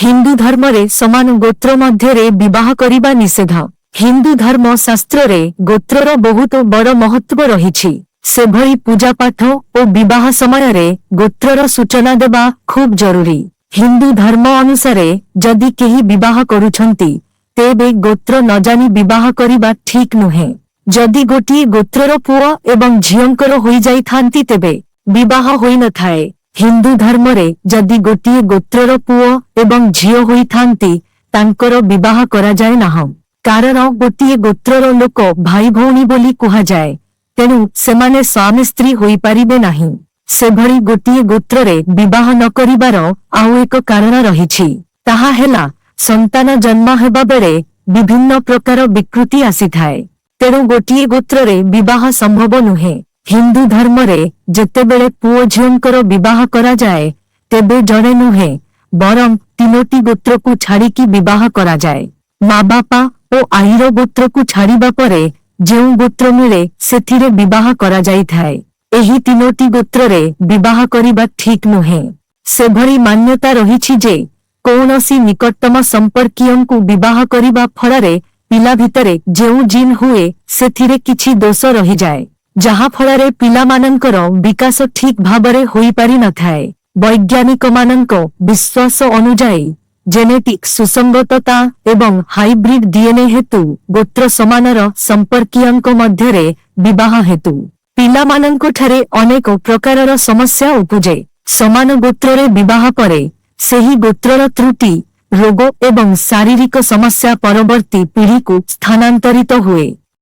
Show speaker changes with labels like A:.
A: हिंदू धर्म रे समान गोत्र मध्य रे विवाह करिबा निषेध। हिंदू धर्म शास्त्र रे गोत्रर बहुत बड़ महत्व रहिछि। सेभଳି पूजा पाठ और विवाह समय रे गोत्रर सूचना देबा खूब जरूरी। हिंदू धर्म अनुसारे जदि केही विवाह करुछंती तेबे गोत्र न जानी विवाह करिबा ठीक नुहे। जदि गोटिए गोत्रर पुओ एवं झियंकर होई जाइथांती तेबे विवाह होई न थाए। हिंदू धर्म रे जदि गोटिए गोत्रर पुओ एवं झियो होइथांती तांकर विवाह करा जाए नाह। कारण गोटिए गोत्रर लोक भाई भौणी बोली कुहा जाए, तेणु सेमाने स्वामी स्त्री होई पारिबे नाही। सेभଳି गोटिए गोत्रे विवाह न करिबार आउ एक कारण रहिछि, ताहा हेला संतान जन्म हेबा बेले विभिन्न प्रकार विकृति आसीथाए। तेणु गोटिए गोत्रे विवाह संभव नुहे। हिंदू धर्म रे जेतेबेले पुओ झियंकर विवाह करा जाए तेबे जणे नुहे बरं तीनोटी गोत्र को छाड़िकी विवाह करा जाए। माँ बापा और आईर गोत्र को छाड़िबा परे जेउ गोत्र मिले सेथिरे विवाह करा जाइथाए। एही तीनोटी गोत्र रे विवाह करिबा ठीक नुहे। सेभଳି मान्यता रहिछि जे कौनसी निकटतम संपर्कीयंकु विवाह करिबा फଳରେ पिला भितरे जेउ जीन हुए सेथिरे किछि दोष रहि जाए, जहा फଳରେ पिलामानंकर विकास ठीक भाबरे होई पारि न थाए। वैज्ञानिक मानंक विश्वास अनुजाई जेनेटिक सुसंगतता एवं हाइब्रिड डीएनए हेतु गोत्र समानर संपर्कीयंक मध्यरे विवाह हेतु पिलामानंक ठारे अनेक प्रकारर समस्या उपजे। समान गोत्रे विवाह परे सेही गोत्रर त्रुटि रोग एवं शारीरिक समस्या परवर्ती पीढ़ी को स्थानांतरित हुए।